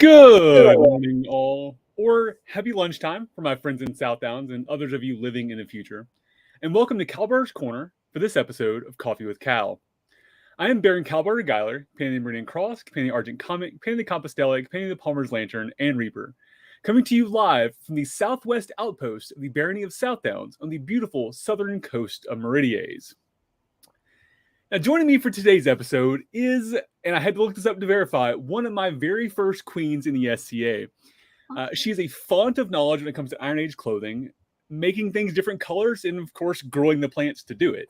Good morning, all, or happy lunchtime for my friends in South Downs and others of you living in the future. And welcome to Kal-bardr's Corner for this episode of Coffee with Kal. I am Baron Kal-bardr Gellir, painting the Meridian Cross, painting the Argent Comet, painting the Compostela, painting the Palmer's Lantern, and Reaper. Coming to you live from the southwest outpost of the Barony of South Downs on the beautiful southern coast of Meridies. Now, joining me for today's episode is, and I had to look this up to verify, one of my very first queens in the SCA. She is a font of knowledge when it comes to Iron Age clothing, making things different colors, and of course, growing the plants to do it.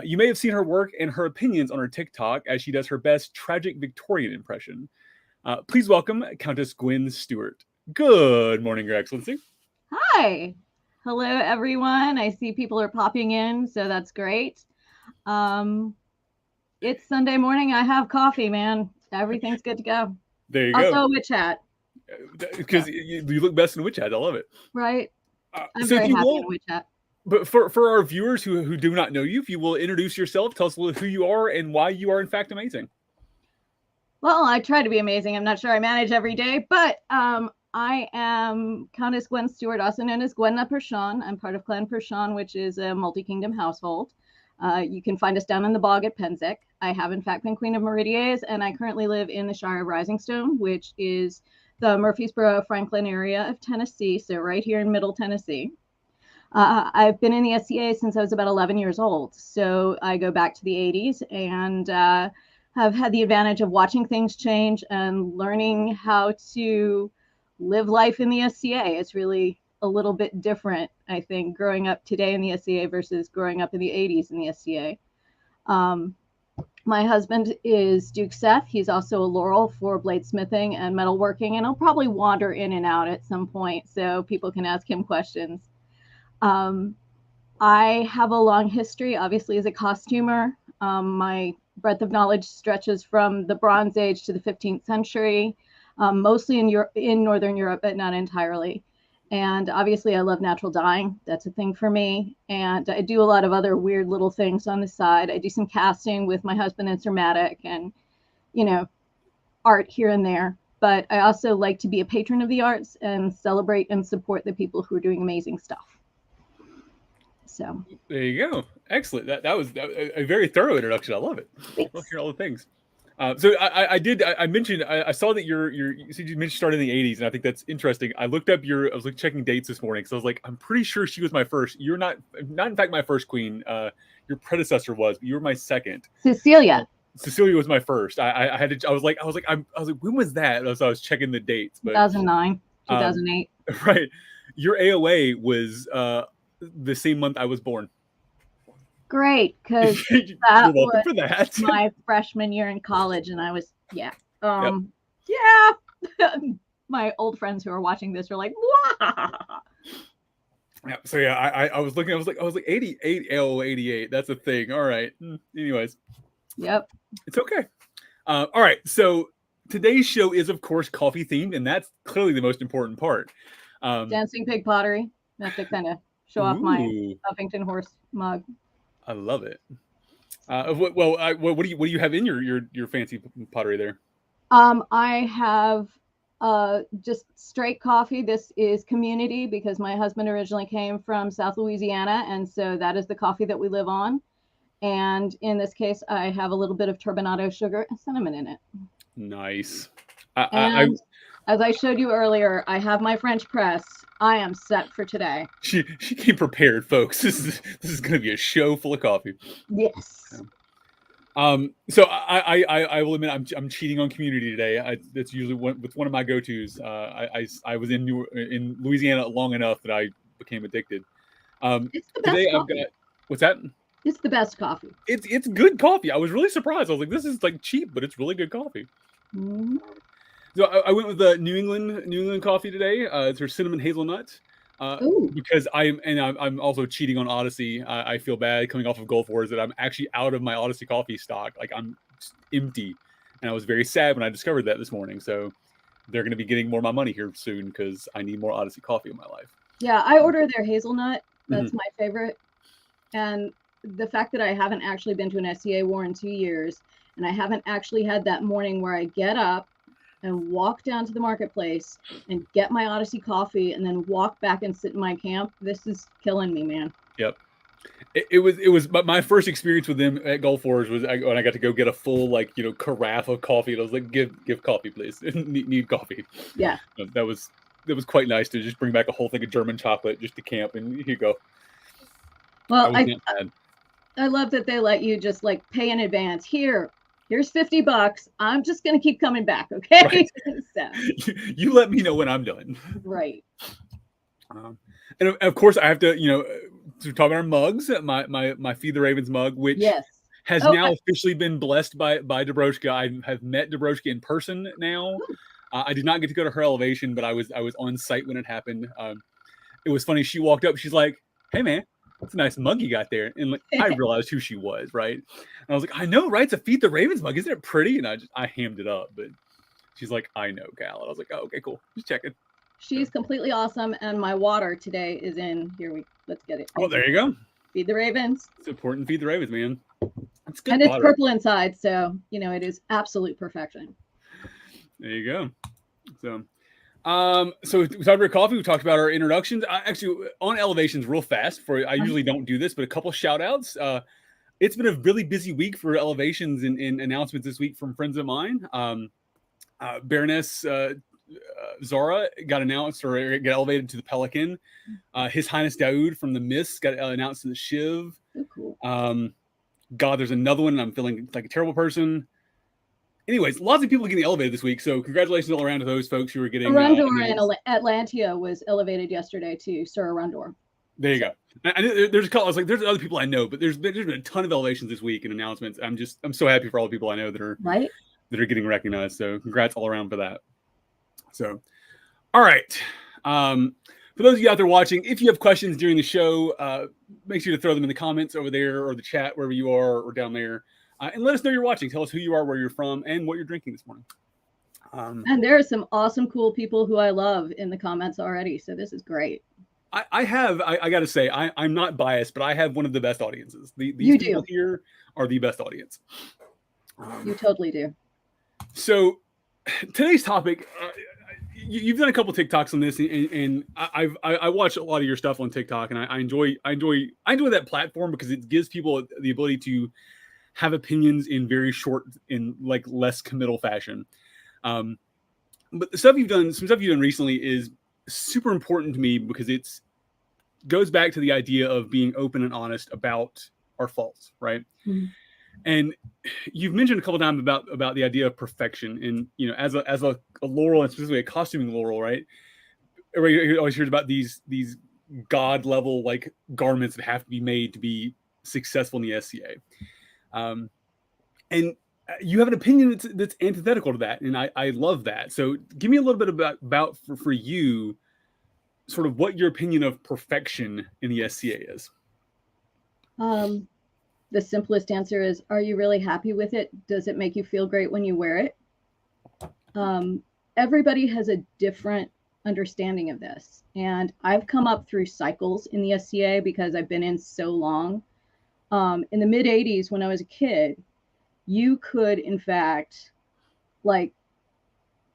You may have seen her work and her opinions on her TikTok as she does her best tragic Victorian impression. Please welcome Countess Gwen Stewart. Good morning, Your Excellency. Hi. Hello, everyone. I see people are popping in, so that's great. It's Sunday morning. I have coffee, man. Everything's good to go. There you also, go. witch hat. Because you look best in a witch hat. I love it. Right. I'm very happy in a witch hat. But for our viewers who do not know you, if you will introduce yourself, tell us a little who you are and why you are in fact amazing. Well, I try to be amazing. I'm not sure I manage every day, but I am Countess Gwen Stewart, also known as Gwen Pershon. I'm part of Clan Pershon, which is a multi-kingdom household. You can find us down in the bog at Pennsic. I have, in fact, been Queen of Meridies, and I currently live in the Shire of Risingstone, which is the Murfreesboro, Franklin area of Tennessee, so right here in Middle Tennessee. I've been in the SCA since I was about 11 years old, so I go back to the 80s and have had the advantage of watching things change and learning how to live life in the SCA. It's really a little bit different, I think, growing up today in the SCA versus growing up in the 80s in the SCA. My husband is Duke Seth. He's also a Laurel for bladesmithing and metalworking, and he'll probably wander in and out at some point so people can ask him questions. I have a long history, obviously, as a costumer. My breadth of knowledge stretches from the Bronze Age to the 15th century, mostly in Northern Europe, but not entirely. And obviously, I love natural dyeing. That's a thing for me. And I do a lot of other weird little things on the side. I do some casting with my husband in Cermatic and, art here and there. But I also like to be a patron of the arts and celebrate and support the people who are doing amazing stuff. So there you go. Excellent. That was a very thorough introduction. I love it. Thanks. I love hearing all the things. So I mentioned, I saw that you mentioned started in the 80s, and I think that's interesting. I looked up I was checking dates this morning, so I was like, I'm pretty sure she was my first. You're not in fact my first queen. Your predecessor was, but you were my second. Cecilia. Cecilia was my first. I was like, when was that? So I was checking the dates. But 2009, 2008. Right. Your AOA was the same month I was born. Great, because that was my freshman year in college, and I was my old friends who are watching this are like, wow. Yeah. So yeah, I was looking. I was like 88, 88. That's a thing. All right. Anyways. Yep. It's okay. All right. So today's show is of course coffee themed, and that's clearly the most important part. Dancing pig pottery. Not to kind of show off my Huffington Horse mug. I love it. What do you have in your fancy pottery there? I have just straight coffee. This is community because my husband originally came from South Louisiana, and so that is the coffee that we live on. And in this case, I have a little bit of turbinado sugar and cinnamon in it. Nice. As I showed you earlier, I have my French press. I am set for today. She came prepared, folks. This is going to be a show full of coffee. Yes. So I will admit I'm cheating on community today. That's usually one of my go-tos. I was in Louisiana long enough that I became addicted. It's the best today coffee. I've got what's that? It's the best coffee. It's good coffee. I was really surprised. I was like, this is like cheap, but it's really good coffee. Mm-hmm. So I went with the New England coffee today. It's her cinnamon hazelnut. Because I'm also cheating on Odyssey. I feel bad coming off of Gulf Wars that I'm actually out of my Odyssey coffee stock. Like I'm empty, and I was very sad when I discovered that this morning. So they're going to be getting more of my money here soon because I need more Odyssey coffee in my life. Yeah, I order their hazelnut. That's my favorite. And the fact that I haven't actually been to an SCA war in 2 years, and I haven't actually had that morning where I get up and walk down to the marketplace and get my Odyssey coffee and then walk back and sit in my camp. This is killing me, man. Yep. It was my first experience with them at Gulf Wars was when I got to go get a full carafe of coffee, and I was like, give coffee, please. need coffee. Yeah. That was quite nice to just bring back a whole thing of German chocolate just to camp, and here you go. Well, I love that they let you just like pay in advance. Here's $50. I'm just gonna keep coming back, okay? Right. So. You let me know when I'm done. Right. And of course, I have to to talk about our mugs. My Feed the Ravens mug, which has now officially been blessed by Dobroshka. I have met Dobroshka in person now. I did not get to go to her elevation, but I was on site when it happened. It was funny. She walked up. She's like, "Hey, man, that's a nice mug you got there." And I realized who she was, right? And I was like, "I know, right? It's a Feed the Ravens mug. Isn't it pretty?" And I hammed it up, but she's like, "I know, Cal." And I was like, "Oh, okay, cool. Just checking." She's completely awesome, and my water today is in here. Let's get it. Oh, there you go. Feed the Ravens. It's important. Feed the Ravens, man. It's good. And it's purple inside, so it is absolute perfection. There you go. So we talked about coffee. We talked about our introductions. Actually, on elevations, real fast. I usually don't do this, but a couple shout outs. It's been a really busy week for elevations and announcements this week from friends of mine. Baroness Zara got announced or got elevated to the Pelican. His Highness Daoud from the Mist got announced to the Shiv. Oh, cool. God, there's another one, and I'm feeling like a terrible person. Anyways, lots of people getting elevated this week, so congratulations all around to those folks who are getting. Arundor in Atlantia was elevated yesterday to Sir Arundor. There you go. There's a couple. I was like, there's other people I know, but there's been a ton of elevations this week and announcements. I'm so happy for all the people I know that are getting recognized. So congrats all around for that. So, all right. For those of you out there watching, if you have questions during the show, make sure to throw them in the comments over there or the chat, wherever you are, or down there. And let us know you're watching. Tell us who you are, where you're from, and what you're drinking this morning. And there are some awesome, cool people who I love in the comments already. So this is great. I got to say, I'm not biased, but I have one of the best audiences. These people here are the best audience. You totally do. So today's topic, you've done a couple TikToks on this, and I watch a lot of your stuff on TikTok, and I enjoy that platform because it gives people the ability to have opinions in very short, in like less committal fashion. But some stuff you've done recently is super important to me because it's goes back to the idea of being open and honest about our faults, right? Mm-hmm. And you've mentioned a couple of times about the idea of perfection, and as a laurel, and specifically a costuming laurel, right? Everybody always hears about these god level like garments that have to be made to be successful in the SCA. And you have an opinion that's antithetical to that, and I love that. So give me a little bit about for you, sort of what your opinion of perfection in the SCA is. The simplest answer is, are you really happy with it? Does it make you feel great when you wear it? Everybody has a different understanding of this, and I've come up through cycles in the SCA because I've been in so long. In the mid 80s, when I was a kid, you could, in fact, like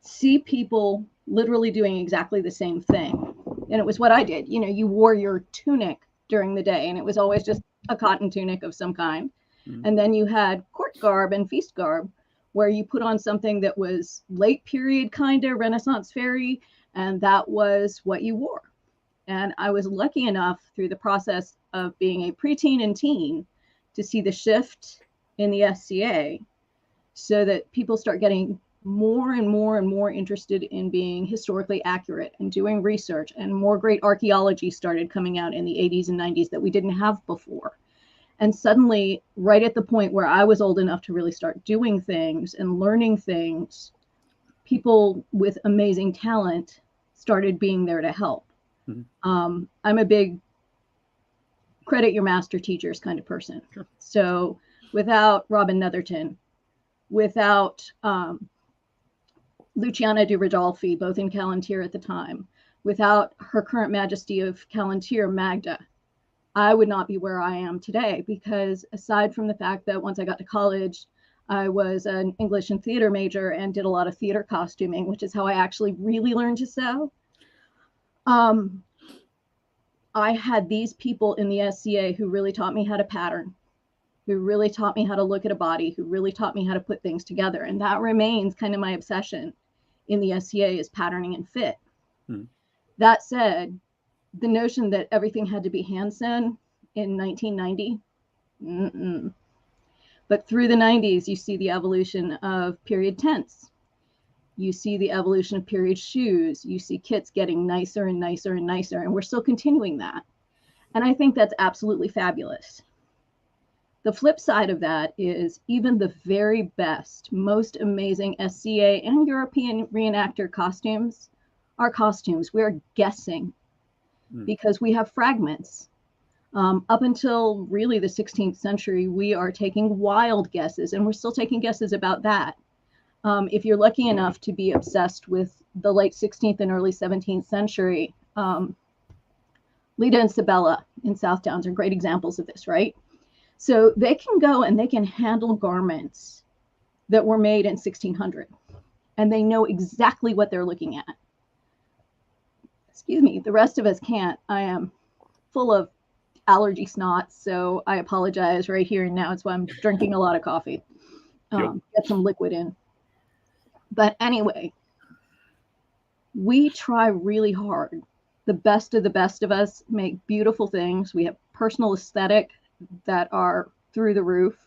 see people literally doing exactly the same thing. And it was what I did. You wore your tunic during the day, and it was always just a cotton tunic of some kind. Mm-hmm. And then you had court garb and feast garb, where you put on something that was late period, kind of Renaissance fairy, and that was what you wore. And I was lucky enough through the process of being a preteen and teen to see the shift in the SCA, so that people start getting more and more and more interested in being historically accurate and doing research, and more great archaeology started coming out in the 80s and 90s that we didn't have before. And suddenly, right at the point where I was old enough to really start doing things and learning things, people with amazing talent started being there to help. Mm-hmm. I'm a big credit your master teachers kind of person. Sure. So without Robin Netherton, without Luciana de Rodolfi, both in Callantyre at the time, without Her Current Majesty of Callantyre, Magda, I would not be where I am today, because aside from the fact that once I got to college, I was an English and theater major and did a lot of theater costuming, which is how I actually really learned to sew. I had these people in the SCA who really taught me how to pattern, who really taught me how to look at a body, who really taught me how to put things together. And that remains kind of my obsession in the SCA, is patterning and fit. That said, the notion that everything had to be hand-sewn in 1990, but through the 90s, you see the evolution of period tents. You see the evolution of period shoes. You see kits getting nicer and nicer and nicer, and we're still continuing that. And I think that's absolutely fabulous. The flip side of that is even the very best, most amazing SCA and European reenactor costumes are costumes. We're guessing because we have fragments. Up until really the 16th century, we are taking wild guesses, and we're still taking guesses about that. If you're lucky enough to be obsessed with the late 16th and early 17th century, Lita and Sabella in South Downs are great examples of this, right? So they can go and they can handle garments that were made in 1600, and they know exactly what they're looking at. Excuse me, the rest of us can't. I am full of allergy snot, so I apologize right here and now. It's why I'm drinking a lot of coffee. Get some liquid in. But anyway, we try really hard. The best of us make beautiful things. We have personal aesthetic that are through the roof.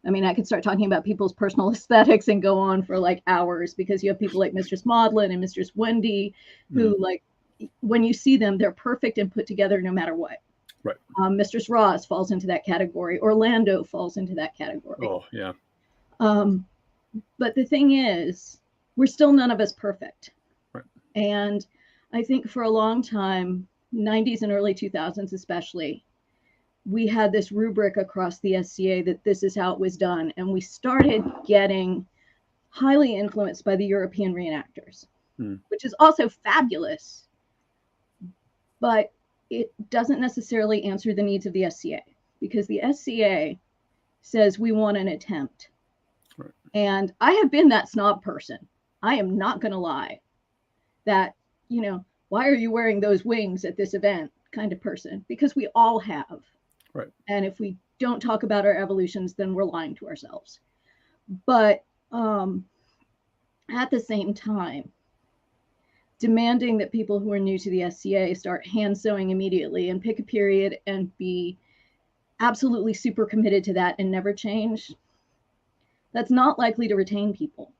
I mean, I could start talking about people's personal aesthetics and go on for like hours, because you have people like Mistress Maudlin and Mistress Wendy who, like, when you see them, they're perfect and put together no matter what. Right. Mistress Ross falls into that category. Orlando falls into that category. Oh, yeah. But the thing is, we're still none of us perfect. Right. And I think for a long time, 90s and early 2000s especially, we had this rubric across the SCA that this is how it was done. And we started getting highly influenced by the European reenactors, which is also fabulous. But it doesn't necessarily answer the needs of the SCA, because the SCA says we want an attempt. Right. And I have been that snob person. I am not going to lie. That, you know, why are you wearing those wings at this event kind of person? Because we all have. Right. And if we don't talk about our evolutions, then we're lying to ourselves. But at the same time, demanding that people who are new to the SCA start hand sewing immediately and pick a period and be absolutely super committed to that and never change, that's not likely to retain people.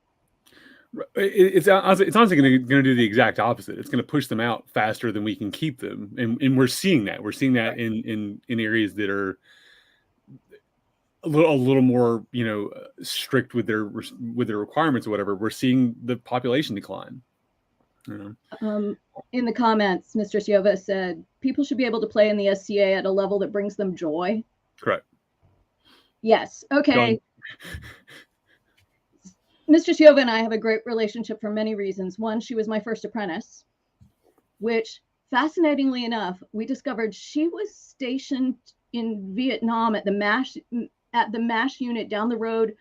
It's honestly going to do the exact opposite. It's going to push them out faster than we can keep them, and we're seeing that. We're seeing that in areas that are a little more, you know, strict with their requirements or whatever. We're seeing the population decline. You know? In the comments, Mistress Yova said people should be able to play in the SCA at a level that brings them joy. Correct. Yes. Okay. Mistress Yova and I have a great relationship for many reasons. One, she was my first apprentice, which, fascinatingly enough, we discovered she was stationed in Vietnam at the MASH unit down the road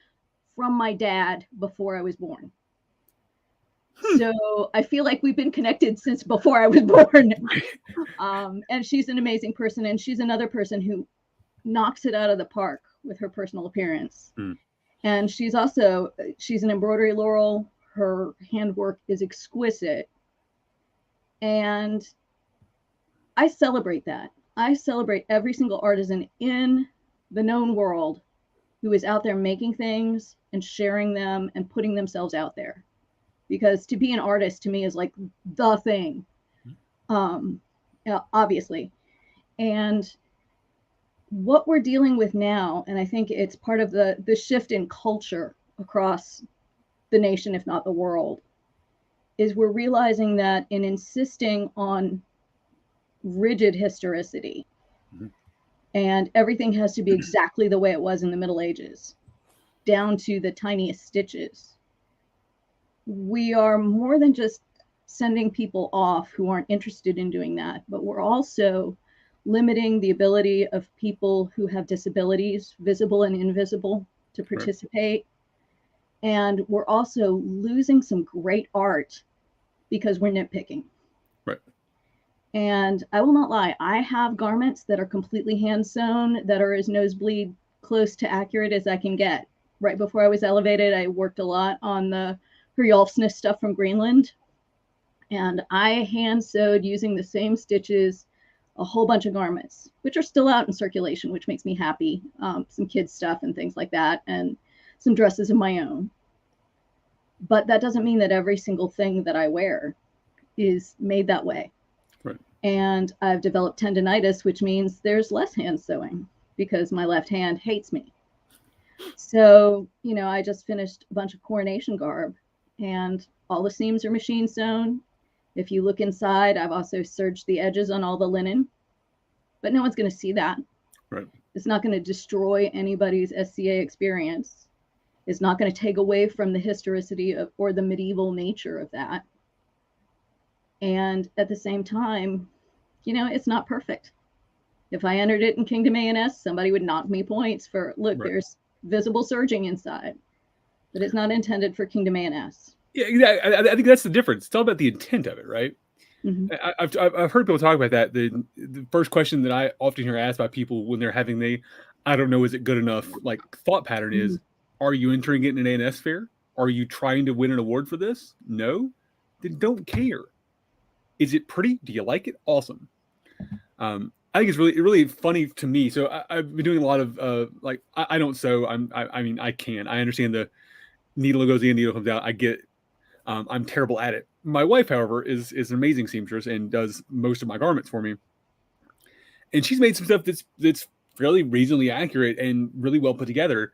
from my dad before I was born. So I feel like we've been connected since before I was born. And she's an amazing person, and she's another person who knocks it out of the park with her personal appearance. And she's an embroidery laurel. Her handwork is exquisite. And I celebrate that. I celebrate every single artisan in the known world who is out there making things and sharing them and putting themselves out there. Because to be an artist, to me, is like the thing, obviously. And what we're dealing with now, and I think it's part of the shift in culture across the nation, if not the world, is we're realizing that in insisting on rigid historicity, and everything has to be exactly the way it was in the Middle Ages, down to the tiniest stitches, we are more than just sending people off who aren't interested in doing that, but we're also limiting the ability of people who have disabilities, visible and invisible, to participate. And we're also losing some great art because we're nitpicking. Right. And I will not lie, I have garments that are completely hand sewn that are as nosebleed close to accurate as I can get. Right before I was elevated, I worked a lot on the Herjolfsness stuff from Greenland. And I hand sewed using the same stitches a whole bunch of garments, which are still out in circulation, which makes me happy. Some kids' stuff and things like that, and some dresses of my own. But that doesn't mean that every single thing that I wear is made that way. Right. And I've developed tendonitis, which means there's less hand sewing because my left hand hates me. So, I just finished a bunch of coronation garb, and all the seams are machine sewn. If you look inside, I've also serged the edges on all the linen, but no one's going to see that. Right. It's not going to destroy anybody's SCA experience. It's not going to take away from the historicity or the medieval nature of that. And at the same time, it's not perfect. If I entered it in Kingdom A&S, somebody would knock me points for, look, right, there's visible serging inside, but it's not intended for Kingdom A&S. Yeah, exactly. I think that's the difference. It's all about the intent of it, right? Mm-hmm. I've heard people talk about that. The first question that I often hear asked by people when they're having I don't know, is it good enough, like, thought pattern is, are you entering it in an A&S fair? Are you trying to win an award for this? No? Then don't care. Is it pretty? Do you like it? Awesome. I think it's really funny to me. So I've been doing a lot of I don't sew. I mean I can. I understand the needle goes in, needle comes out. I get it. I'm terrible at it. My wife, however, is an amazing seamstress and does most of my garments for me. And she's made some stuff that's fairly reasonably accurate and really well put together.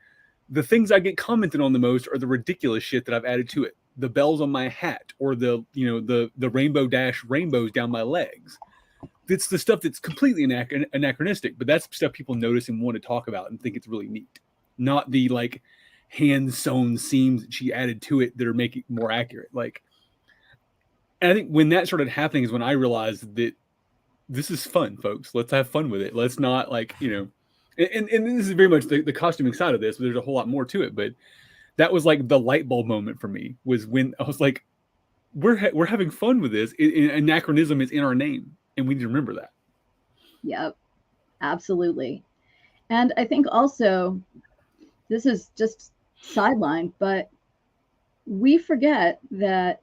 The things I get commented on the most are the ridiculous shit that I've added to it. The bells on my hat, or the rainbow dash rainbows down my legs. It's the stuff that's completely anachronistic, but that's stuff people notice and want to talk about and think it's really neat. Not the like hand-sewn seams that she added to it that are making it more accurate. And I think when that started happening is when I realized that this is fun, folks. Let's have fun with it. Let's not and this is very much the costuming side of this, but there's a whole lot more to it. But that was like the light bulb moment for me, was when I was like, we're having fun with this. Anachronism is in our name, and we need to remember that. Yep, absolutely. And I think also, this is just sideline, but we forget that,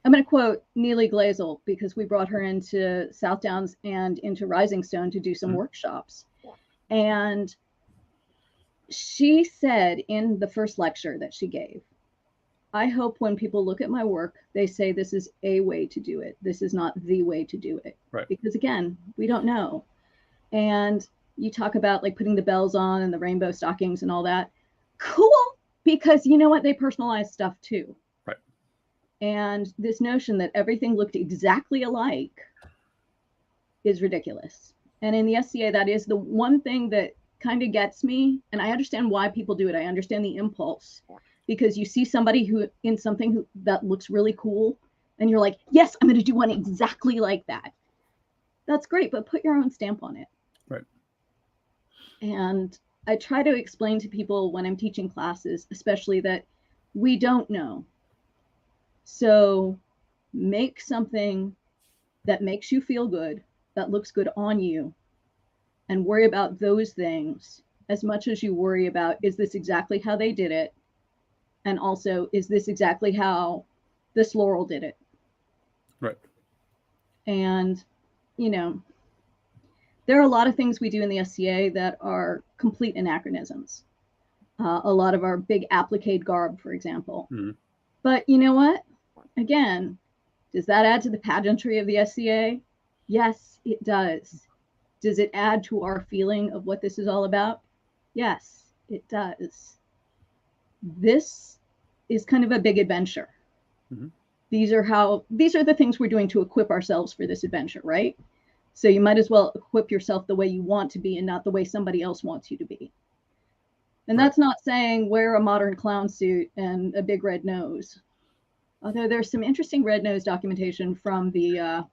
I'm going to quote Neely Glazel, because we brought her into South Downs and into Rising Stone to do some workshops. And she said in the first lecture that she gave, I hope when people look at my work, they say this is a way to do it. This is not the way to do it. Right. Because again, we don't know. And you talk about like putting the bells on and the rainbow stockings and all that. Cool. Because you know what? They personalize stuff too. Right. And this notion that everything looked exactly alike is ridiculous. And in the SCA, that is the one thing that kind of gets me. And I understand why people do it. I understand the impulse, because you see somebody who in something that looks really cool, and you're like, yes, I'm going to do one exactly like that. That's great, but put your own stamp on it. Right. And I try to explain to people when I'm teaching classes, especially, that we don't know. So make something that makes you feel good, that looks good on you, and worry about those things as much as you worry about, is this exactly how they did it? And also, is this exactly how this Laurel did it? Right. And, there are a lot of things we do in the SCA that are complete anachronisms. A lot of our big applique garb, for example. Mm-hmm. But you know what? Again, does that add to the pageantry of the SCA? Yes, it does. Does it add to our feeling of what this is all about? Yes, it does. This is kind of a big adventure. Mm-hmm. These are the things we're doing to equip ourselves for this adventure, right? So you might as well equip yourself the way you want to be and not the way somebody else wants you to be. And that's not saying wear a modern clown suit and a big red nose. Although there's some interesting red nose documentation from the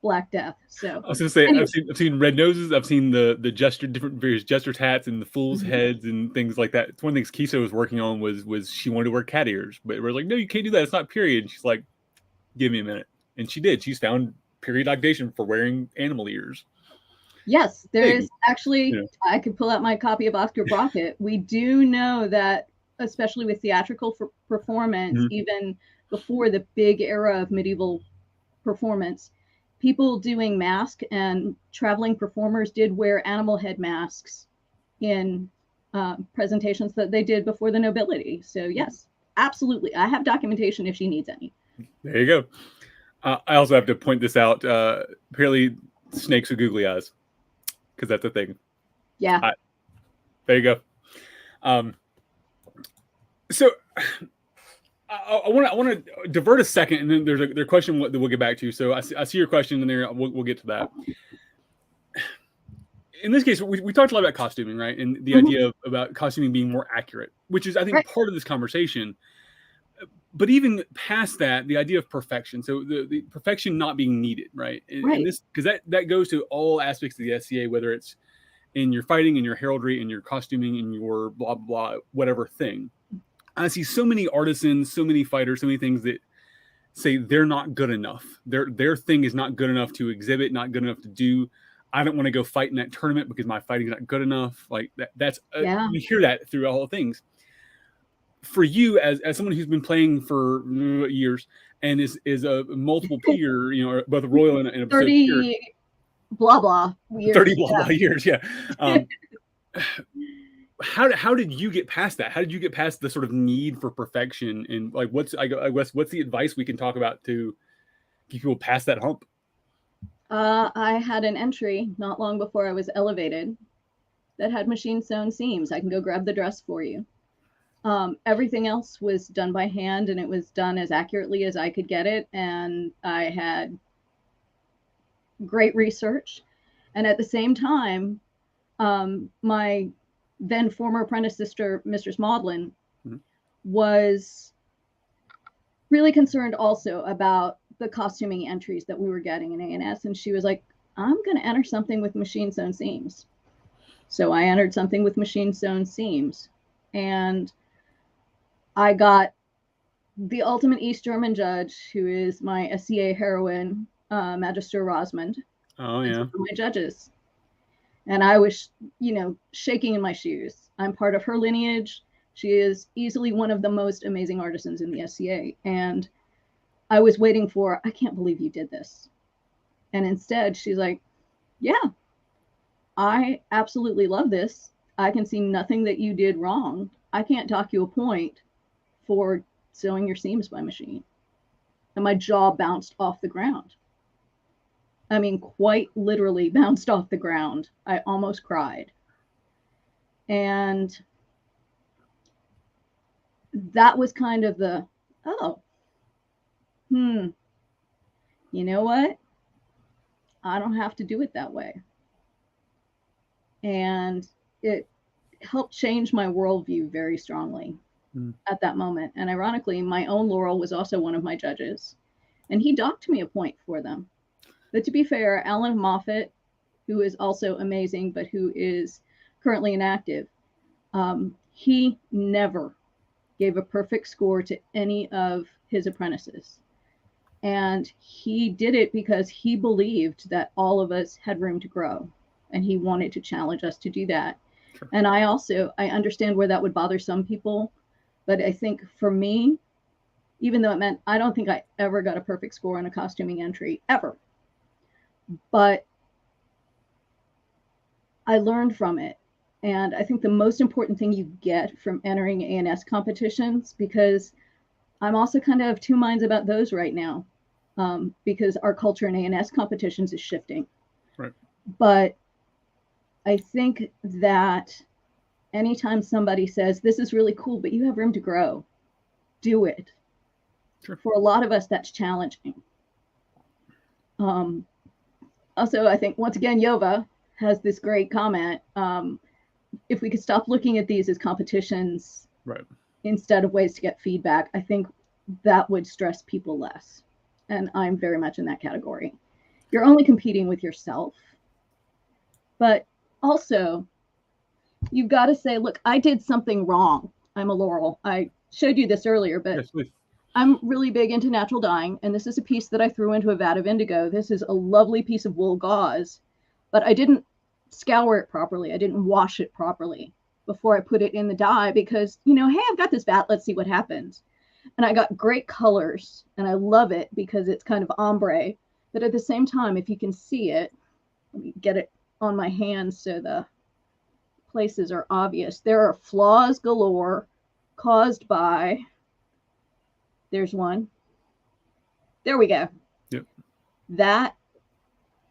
Black Death. So I was gonna say anyway, I've seen red noses. I've seen the jester different various jesters hats and the fools heads and things like that. It's one of the things Kisa was working on was she wanted to wear cat ears, but we're like, no, you can't do that. It's not period. And she's like, give me a minute, and she did. She's found periodization for wearing animal ears. yes, there Big. is actually. Yeah. I could pull out my copy of Oscar Brockett. We do know that, especially with theatrical performance, even before the big era of medieval performance, people doing mask and traveling performers did wear animal head masks in presentations that they did before the nobility. So yes, absolutely. I have documentation if she needs any. There you go. I also have to point this out. Apparently, snakes with googly eyes, because that's a thing. Yeah. There you go. So I want to divert a second, and then there's a question that we'll get back to. So I see your question, and there we'll get to that. In this case, we talked a lot about costuming, right? And the idea about costuming being more accurate, which is, I think, part of this conversation. But even past that, the idea of perfection. So the perfection not being needed, right? And this, because that goes to all aspects of the SCA, whether it's in your fighting, in your heraldry, in your costuming, in your blah, blah, whatever thing. I see so many artisans, so many fighters, so many things that say they're not good enough. Their thing is not good enough to exhibit, not good enough to do. I don't want to go fight in that tournament because my fighting is not good enough. Like that's you hear that through all things. For you, as someone who's been playing for years and is a multiple peer, both a royal and a 30 blah blah years. 30 blah blah years, yeah. How did you get past that? How did you get past the sort of need for perfection? And like, what's the advice we can talk about to get people past that hump? I had an entry not long before I was elevated that had machine sewn seams. I can go grab the dress for you. Everything else was done by hand, and it was done as accurately as I could get it. And I had great research. And at the same time, my then former apprentice sister, Mistress Maudlin, was really concerned also about the costuming entries that we were getting in A&S. And she was like, I'm going to enter something with machine sewn seams. So I entered something with machine sewn seams. And I got the ultimate East German judge, who is my SCA heroine, Magister Rosmond. Oh, yeah. My judges. And I was, shaking in my shoes. I'm part of her lineage. She is easily one of the most amazing artisans in the SCA. And I was waiting for, I can't believe you did this. And instead, she's like, yeah, I absolutely love this. I can see nothing that you did wrong. I can't dock you a point for sewing your seams by machine. And my jaw bounced off the ground. I mean, quite literally bounced off the ground. I almost cried. And that was kind of the, you know what? I don't have to do it that way. And it helped change my worldview very strongly at that moment. And ironically, my own Laurel was also one of my judges, and he docked me a point for them. But to be fair, Alan Moffat, who is also amazing, but who is currently inactive, he never gave a perfect score to any of his apprentices. And he did it because he believed that all of us had room to grow, and he wanted to challenge us to do that. Sure. And I understand where that would bother some people, but I think for me, even though it meant I don't think I ever got a perfect score on a costuming entry, ever. But I learned from it. And I think the most important thing you get from entering A&S competitions, because I'm also kind of of two minds about those right now, because our culture in A&S competitions is shifting. Right. But I think that anytime somebody says, this is really cool, but you have room to grow, do it. Sure. For a lot of us, that's challenging. Also, I think, once again, Yova has this great comment. If we could stop looking at these as competitions, right, instead of ways to get feedback, I think that would stress people less. And I'm very much in that category. You're only competing with yourself. But also, you've got to say, look, I did something wrong. I'm a Laurel. I showed you this earlier, but Yes, please. I'm really big into natural dyeing, and this is a piece that I threw into a vat of indigo. This is a lovely piece of wool gauze, but I didn't scour it properly. I didn't wash it properly before I put it in the dye because, you know, hey, I've got this vat. Let's see what happens. And I got great colors, and I love it because it's kind of ombre. But at the same time, if you can see it, let me get it on my hands so the places are obvious. There are flaws galore caused by, there's one. There we go. Yep. That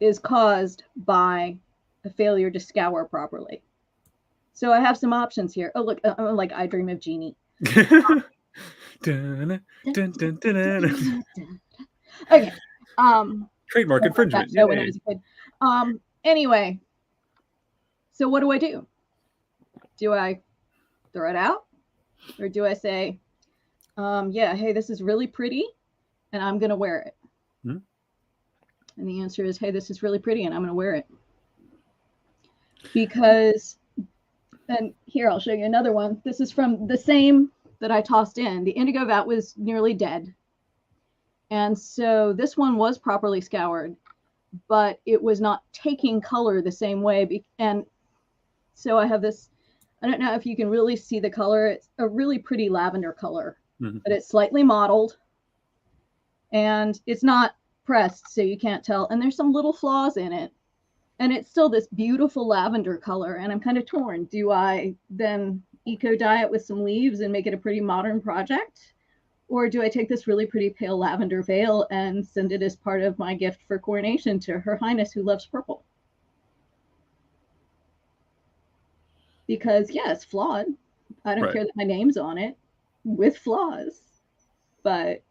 is caused by a failure to scour properly. So I have some options here. Oh, look, I'm like I Dream of Jeannie. Dun, dun, dun, dun, dun. Okay. Trademark infringement. Show when I was a kid. Anyway, so what do? Do I throw it out? Or do I say, yeah, hey, this is really pretty, and I'm going to wear it? Hmm? And the answer is, hey, this is really pretty, and I'm going to wear it. Because, and here, I'll show you another one. This is from the same that I tossed in. The indigo vat was nearly dead. And so this one was properly scoured, but it was not taking color the same way. And so I have this, I don't know if you can really see the color. It's a really pretty lavender color, but it's slightly mottled and it's not pressed, so you can't tell. And there's some little flaws in it. And it's still this beautiful lavender color. And I'm kind of torn. Do I then eco-dye it with some leaves and make it a pretty modern project? Or do I take this really pretty pale lavender veil and send it as part of my gift for coronation to Her Highness who loves purple? Because, yeah, it's flawed. I don't care that my name's on it with flaws. But,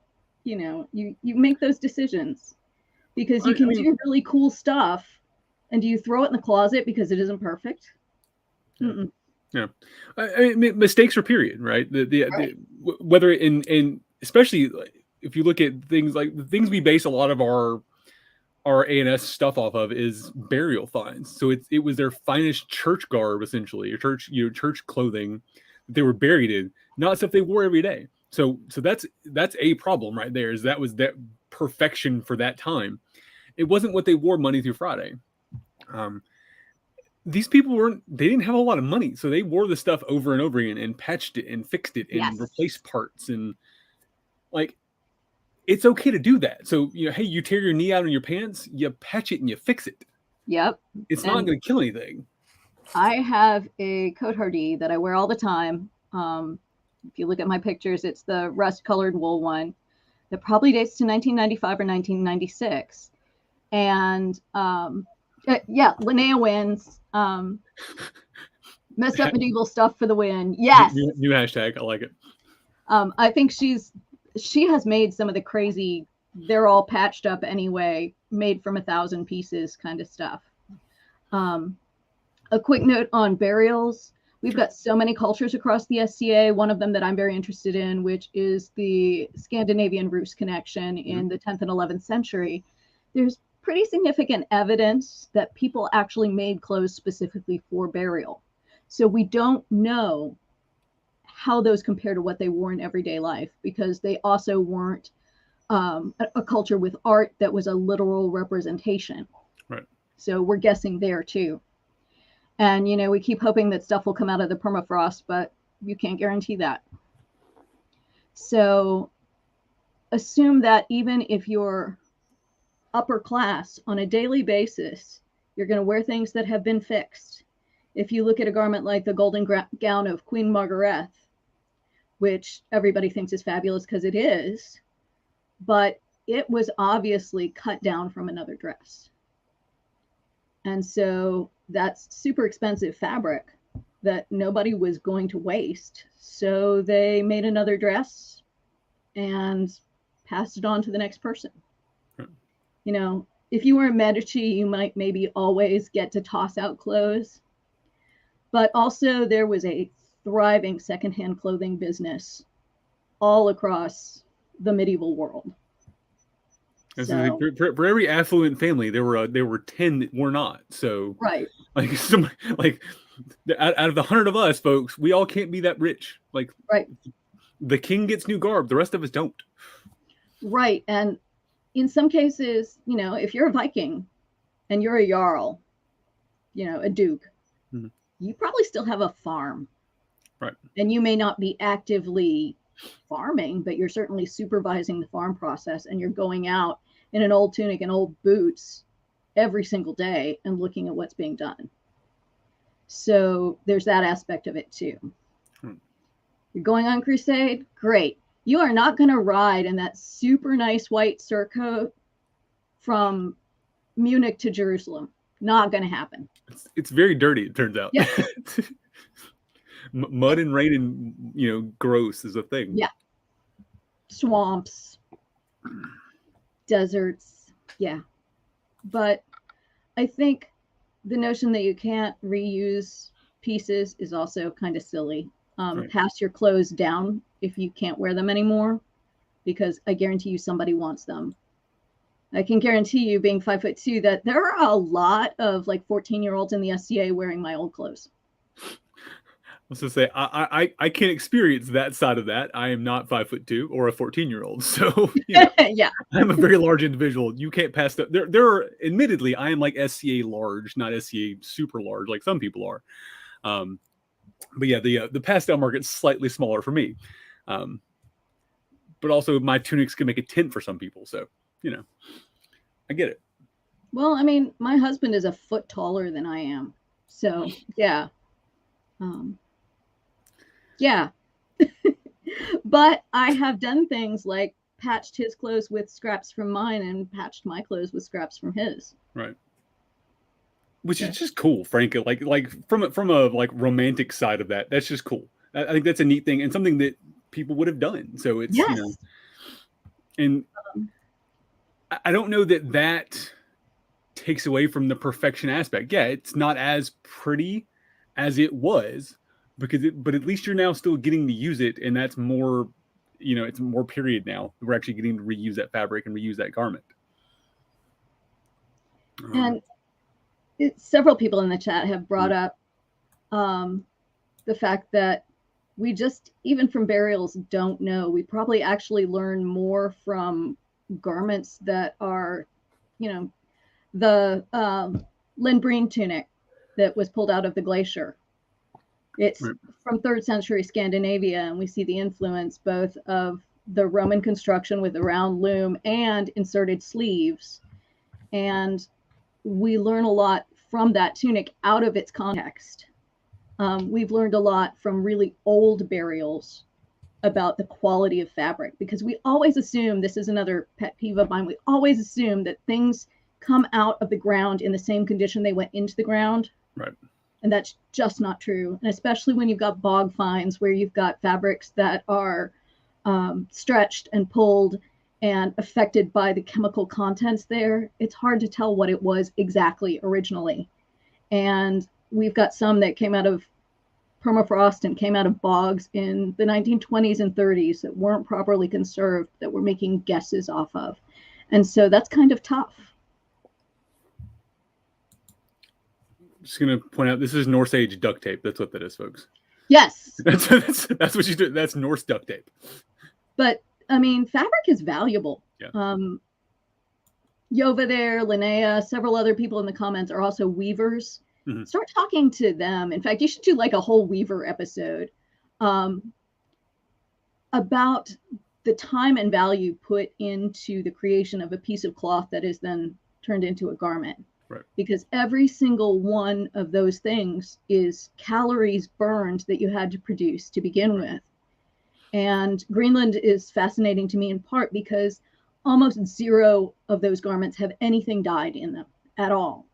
you know, you make those decisions because you can do really cool stuff. And do you throw it in the closet because it isn't perfect? Yeah. Yeah. I mean, mistakes are period, right? Whether in especially if you look at things like the things we base a lot of our A&S stuff off of is burial finds. So it was their finest church garb, essentially, or church clothing that they were buried in, not stuff they wore every day. So that's a problem right there. Is that was that perfection for that time. It wasn't what they wore Monday through Friday. These people they didn't have a lot of money, so they wore the stuff over and over again and patched it and fixed it and replaced parts, and like it's okay to do that. So, you know, hey, you tear your knee out in your pants, you patch it and you fix it. Yep. It's not going to kill anything. I have a coat hardie that I wear all the time. If you look at my pictures, it's the rust-colored wool one that probably dates to 1995 or 1996. And yeah, Linnea wins. Messed up medieval stuff for the win. Yes. New hashtag. I like it. I think she has made some of the crazy, they're all patched up anyway, made from 1,000 pieces kind of stuff. A quick note on burials. We've got so many cultures across the SCA. One of them that I'm very interested in, which is the Scandinavian Rus connection in the 10th and 11th century. There's pretty significant evidence that people actually made clothes specifically for burial. So we don't know how those compare to what they wore in everyday life, because they also weren't a culture with art that was a literal representation. Right. So we're guessing there too. And, you know, we keep hoping that stuff will come out of the permafrost, but you can't guarantee that. So assume that even if you're upper class on a daily basis, you're going to wear things that have been fixed. If you look at a garment like the golden gown of Queen Margaret, which everybody thinks is fabulous because it is, but it was obviously cut down from another dress. And so that's super expensive fabric that nobody was going to waste. So they made another dress and passed it on to the next person. You know, if you were a Medici, you might maybe always get to toss out clothes. But also there was a thriving secondhand clothing business all across the medieval world. So For every affluent family, there were 10 that were not. So right. like like out of the 100 of us, folks, we all can't be that rich. Like Right. the king gets new garb, the rest of us don't. Right. And in some cases, if you're a Viking and you're a jarl, a duke, mm-hmm. you probably still have a farm. Right. And you may not be actively farming, but you're certainly supervising the farm process, and you're going out in an old tunic and old boots every single day and looking at what's being done. So there's that aspect of it too. You're going on crusade? Great. You are not going to ride in that super nice white surcoat from Munich to Jerusalem. Not going to happen. It's very dirty, it turns out. Yeah. Mud and rain and, gross is a thing. Yeah. Swamps, deserts. Yeah. But I think the notion that you can't reuse pieces is also kind of silly. Right. Pass your clothes down if you can't wear them anymore, because I guarantee you somebody wants them. I can guarantee you, being 5'2", that there are a lot of like 14-year-olds in the SCA wearing my old clothes. I was to say, I can't experience that side of that. I am not 5'2" or a 14-year-old, so yeah, I'm a very large individual. You can't pass that. There are, admittedly, I am like SCA large, not SCA super large, like some people are. But yeah, the pastel market's slightly smaller for me. But also my tunics can make a tent for some people, so I get it. Well, I mean, my husband is a foot taller than I am, so yeah. Yeah. But I have done things like patched his clothes with scraps from mine and patched my clothes with scraps from his. Right. Which is just cool, frankly. Like from a like romantic side of that, that's just cool. I think that's a neat thing and something that people would have done. So it's and I don't know that takes away from the perfection aspect. Yeah, it's not as pretty as it was, but at least you're now still getting to use it, and that's more, it's more period now. We're actually getting to reuse that fabric and reuse that garment. And several people in the chat have brought up the fact that we just, even from burials, don't know. We probably actually learn more from garments that are, the Lindbreen tunic that was pulled out of the glacier. It's from 3rd century Scandinavia, and we see the influence both of the Roman construction with the round loom and inserted sleeves. And we learn a lot from that tunic out of its context. We've learned a lot from really old burials about the quality of fabric, because we always assume, this is another pet peeve of mine, we always assume that things come out of the ground in the same condition they went into the ground. Right. And that's just not true. And especially when you've got bog finds where you've got fabrics that are stretched and pulled and affected by the chemical contents there, it's hard to tell what it was exactly originally. And we've got some that came out of permafrost and came out of bogs in the 1920s and 30s that weren't properly conserved, that we're making guesses off of. And so that's kind of tough. Just going to point out, this is Norse age duct tape. That's what that is, folks. Yes. That's what you do. That's Norse duct tape. But I mean, fabric is valuable. Yeah. Yova there, Linnea, several other people in the comments are also weavers. Mm-hmm. Start talking to them. In fact, you should do like a whole weaver episode about the time and value put into the creation of a piece of cloth that is then turned into a garment. Right. Because every single one of those things is calories burned that you had to produce to begin with. And Greenland is fascinating to me in part because almost zero of those garments have anything dyed in them at all,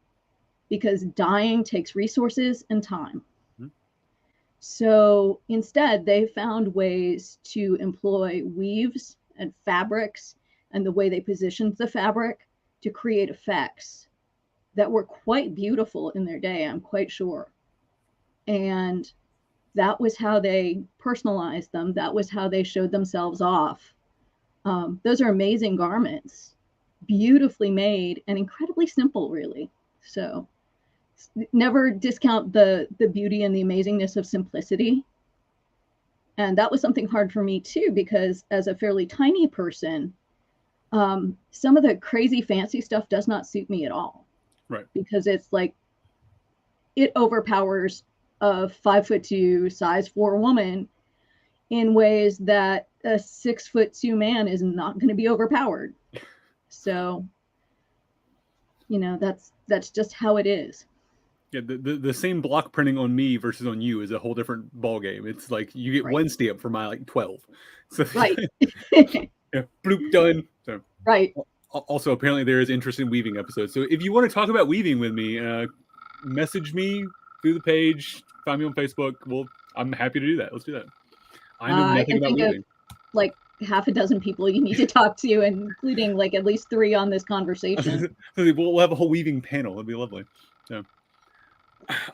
because dyeing takes resources and time. Mm-hmm. So instead, they found ways to employ weaves and fabrics and the way they positioned the fabric to create effects that were quite beautiful in their day, I'm quite sure. And that was how they personalized them. That was how they showed themselves off. Those are amazing garments. beautifully made and incredibly simple, really. So never discount the beauty and the amazingness of simplicity. And that was something hard for me too, because as a fairly tiny person, some of the crazy fancy stuff does not suit me at all. Right. Because it's like it overpowers a 5'2", size 4 woman in ways that a 6'2" man is not going to be overpowered. So, you know, that's just how it is. Yeah, the same block printing on me versus on you is a whole different ball game. It's like you get one stamp for my like 12. So Right. yeah, bloop, done. So Right. Also, apparently there is interest in weaving episodes. So if you want to talk about weaving with me, message me through the page. Find me on Facebook. I'm happy to do that. Let's do that. I know nothing about weaving. Like half a dozen people you need to talk to, including like at least 3 on this conversation. We'll have a whole weaving panel. It'll be lovely. So,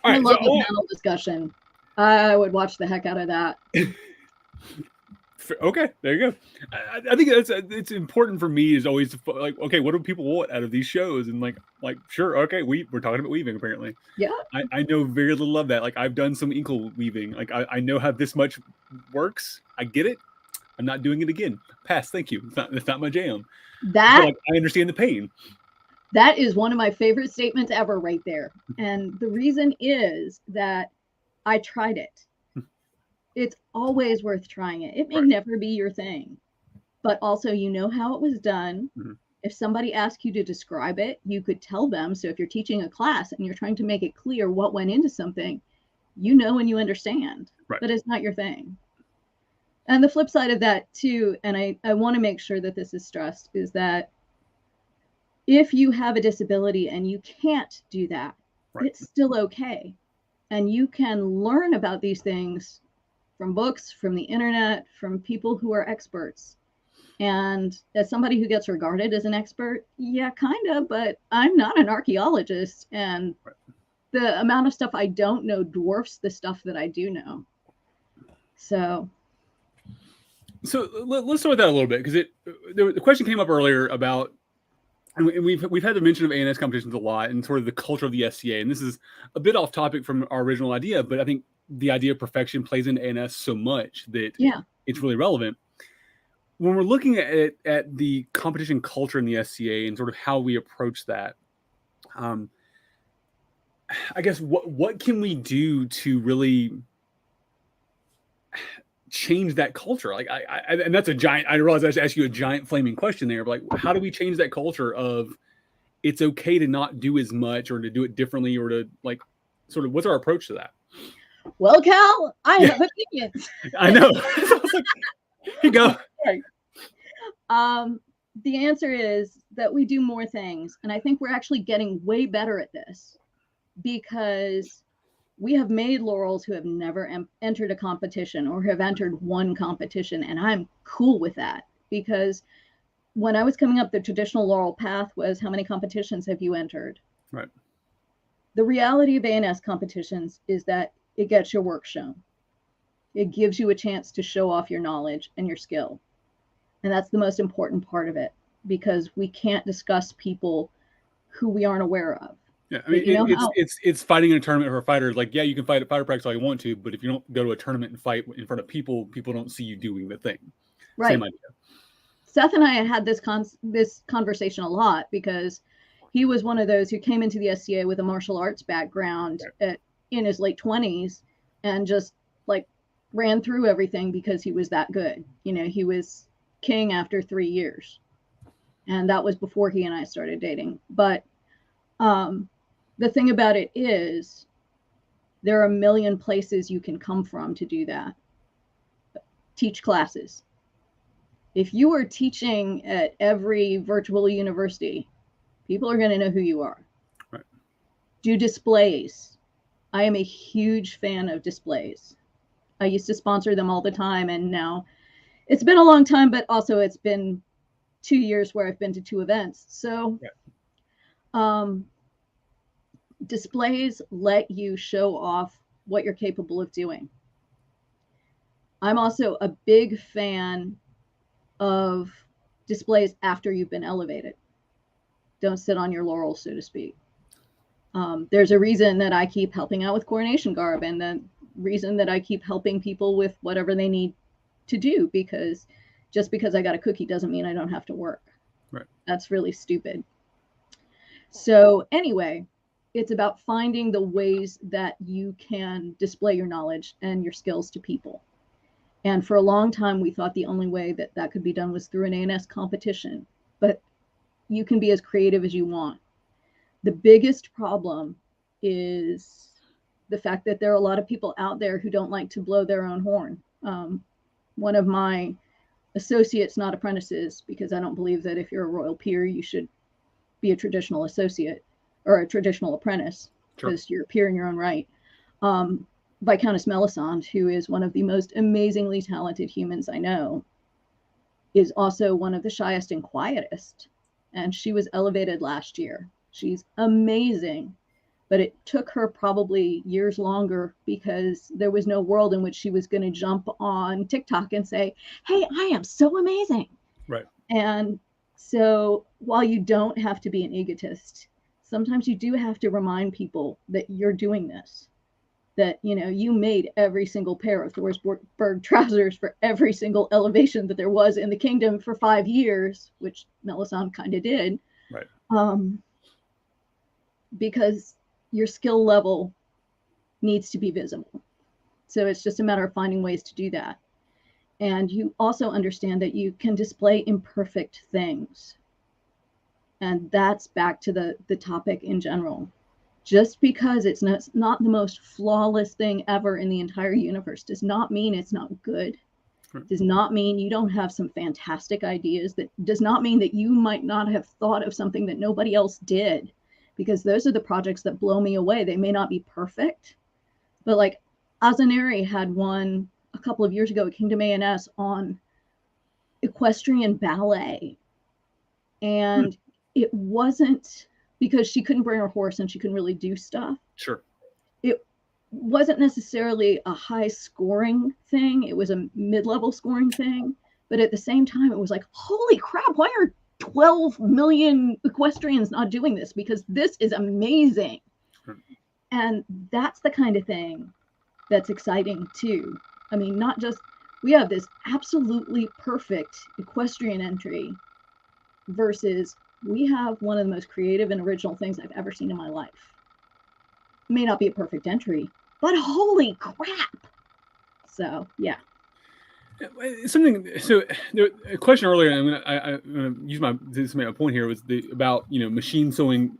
I love the panel discussion. I would watch the heck out of that. Okay, there you go. I think it's important for me is always like, okay, what do people want out of these shows? And like sure, okay, we're talking about weaving apparently. Yeah. I know very little of that. Like I've done some inkle weaving. Like I know how this much works. I get it. I'm not doing it again. Pass. Thank you. It's not my jam. That like, I understand the pain. That is one of my favorite statements ever right there. And the reason is that I tried it. It's always worth trying it. It may never be your thing, but also you know how it was done. Mm-hmm. If somebody asked you to describe it, you could tell them. So if you're teaching a class and you're trying to make it clear what went into something, you know and you understand, but it's not your thing. And the flip side of that too, and I want to make sure that this is stressed, is that if you have a disability and you can't do that, it's still okay. And you can learn about these things from books, from the internet, from people who are experts. And as somebody who gets regarded as an expert, yeah, kind of, but I'm not an archaeologist. And the amount of stuff I don't know dwarfs the stuff that I do know. So let's start with that a little bit, because the question came up earlier about, and we've had the mention of ANS competitions a lot and sort of the culture of the SCA. And this is a bit off topic from our original idea, but I think the idea of perfection plays into ANS so much that it's really relevant. When we're looking at the competition culture in the SCA and sort of how we approach that, I guess what can we do to really change that culture? Like and that's a giant, I realize I should ask you a giant flaming question there, but like, how do we change that culture of it's okay to not do as much or to do it differently, or to like sort of, what's our approach to that? Well, Cal, I have opinions. I know. Here you go. The answer is that we do more things. And I think we're actually getting way better at this, because we have made laurels who have never entered a competition or have entered one competition. And I'm cool with that, because when I was coming up, the traditional laurel path was, how many competitions have you entered? Right. The reality of ANS competitions is that it gets your work shown. It gives you a chance to show off your knowledge and your skill. And that's the most important part of it, because we can't discuss people who we aren't aware of. Yeah, I mean, it's fighting in a tournament for fighters. Like, yeah, you can fight at fighter practice all you want to, but if you don't go to a tournament and fight in front of people, people don't see you doing the thing. Right. Same idea. Seth and I had this conversation a lot, because he was one of those who came into the SCA with a martial arts background in his late 20s and just like ran through everything because he was that good. You know, he was king after 3 years, and that was before he and I started dating. But the thing about it is, there are a million places you can come from to do that. Teach classes. If you are teaching at every virtual university, people are going to know who you are. Right. Do displays. I am a huge fan of displays. I used to sponsor them all the time, and now it's been a long time, but also it's been 2 years where I've been to 2 events. So displays let you show off what you're capable of doing. I'm also a big fan of displays after you've been elevated. Don't sit on your laurels, so to speak. There's a reason that I keep helping out with coronation garb, and the reason that I keep helping people with whatever they need to do, because just because I got a cookie doesn't mean I don't have to work. Right. That's really stupid. So anyway, it's about finding the ways that you can display your knowledge and your skills to people. And for a long time, we thought the only way that that could be done was through an A&S competition. But you can be as creative as you want. The biggest problem is the fact that there are a lot of people out there who don't like to blow their own horn. One of my associates, not apprentices, because I don't believe that if you're a royal peer, you should be a traditional associate or a traditional apprentice, because you're a peer in your own right. Viscountess Melisande, who is one of the most amazingly talented humans I know, is also one of the shyest and quietest. And she was elevated last year. She's amazing, but it took her probably years longer because there was no world in which she was going to jump on TikTok and say, hey, I am so amazing. Right. And so while you don't have to be an egotist, sometimes you do have to remind people that you're doing this, that, you know, you made every single pair of Thorsberg trousers for every single elevation that there was in the kingdom for 5 years, which Melisande kind of did. Right. Because your skill level needs to be visible. So it's just a matter of finding ways to do that. And you also understand that you can display imperfect things. And that's back to the topic in general. Just because it's not the most flawless thing ever in the entire universe does not mean it's not good. Does not mean you don't have some fantastic ideas. That does not mean that you might not have thought of something that nobody else did, because those are the projects that blow me away. They may not be perfect, but like Azaneri had one a couple of years ago at Kingdom A&S on equestrian ballet. And it wasn't because she couldn't bring her horse and she couldn't really do stuff. Sure. It wasn't necessarily a high scoring thing. It was a mid-level scoring thing. But at the same time, it was like, holy crap, why are 12 million equestrians not doing this? Because this is amazing. And that's the kind of thing that's exciting too. I mean, not just, we have this absolutely perfect equestrian entry versus we have one of the most creative and original things I've ever seen in my life. It may not be a perfect entry, but holy crap. So, yeah. So a question earlier, I'm going to use this to make a point here, was about, you know, machine sewing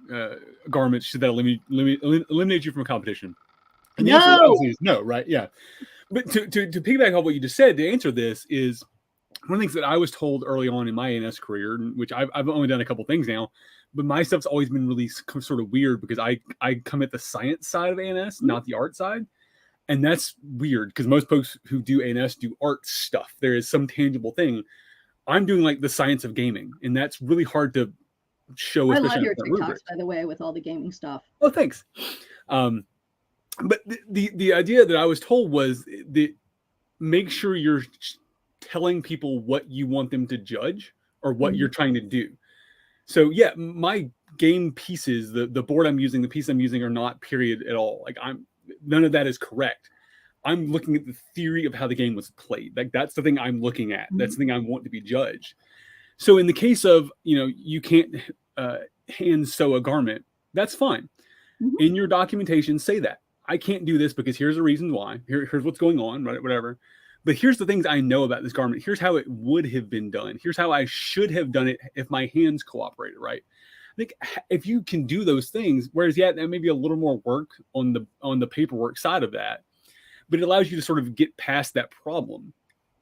garments. Should that eliminate you from a competition? And the answer obviously is no, right? Yeah. But to piggyback on what you just said, the answer to this is one of the things that I was told early on in my A&S career, which I've only done a couple things now, but my stuff's always been really sort of weird because I come at the science side of A&S, not the art side. And that's weird because most folks who do A&S do art stuff. There is some tangible thing. I'm doing like the science of gaming, and that's really hard to show. I love your TikToks, by the way, with all the gaming stuff. Oh, thanks. But the idea that I was told was that make sure you're telling people what you want them to judge or what you're trying to do. So yeah, my game pieces, the board I'm using, the piece I'm using are not period at all. Like none of that is correct. I'm looking at the theory of how the game was played. Like that's the thing I'm looking at. That's the thing I want to be judged. So in the case of, you know, you can't hand sew a garment, that's fine. In your documentation, say that. I can't do this because here's the reason why. Here's what's going on, right? Whatever. But here's the things I know about this garment. Here's how it would have been done. Here's how I should have done it if my hands cooperated, right? I think if you can do those things, whereas that may be a little more work on the paperwork side of that, but it allows you to sort of get past that problem.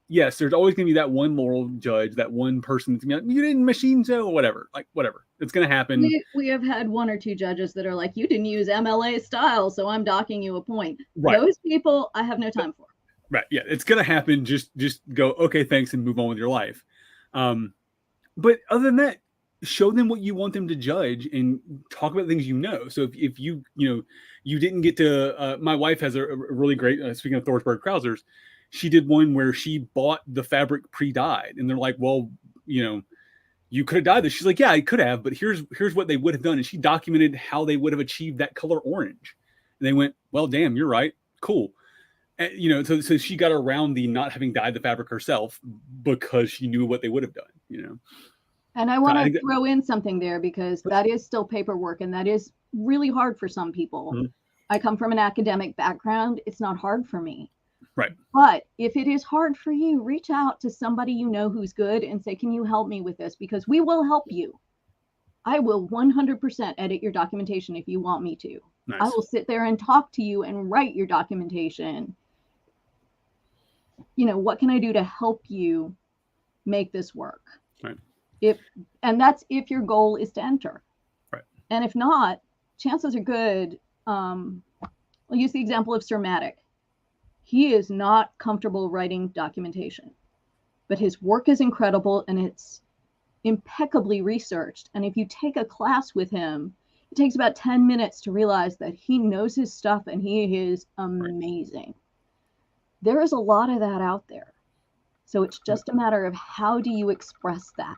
Yes, there's always going to be that one moral judge, that one person that's going to be like, you didn't machine sew, whatever. Like, whatever. It's going to happen. We have had one or two judges that are like, you didn't use MLA style, so I'm docking you a point. Right. Those people I have no time for. Right. Yeah, it's going to happen. Just go, okay, thanks, and move on with your life. But other than that, show them what you want them to judge and talk about things you know. So if you didn't get to, my wife has a really great, speaking of Thorsberg trousers, she did one where she bought the fabric pre-dyed, and they're like, well, you you could have dyed this. She's like, yeah, I could have, but here's what they would have done. And she documented how they would have achieved that color orange. And they went, well, damn, you're right. Cool. And, you know, so she got around the not having dyed the fabric herself because she knew what they would have done, you know. And I want to throw in something there, because that is still paperwork, and that is really hard for some people. Mm-hmm. I come from an academic background. It's not hard for me. Right. But if it is hard for you, reach out to somebody you know who's good and say, can you help me with this? Because we will help you. I will 100% edit your documentation if you want me to. Nice. I will sit there and talk to you and write your documentation. You know, what can I do to help you make this work? Right. And that's if your goal is to enter. Right. And if not, chances are good. I'll use the example of Sir Matic. He is not comfortable writing documentation, but his work is incredible and it's impeccably researched. And if you take a class with him, it takes about 10 minutes to realize that he knows his stuff and he is amazing. Right. There is a lot of that out there. So it's just a matter of how do you express that?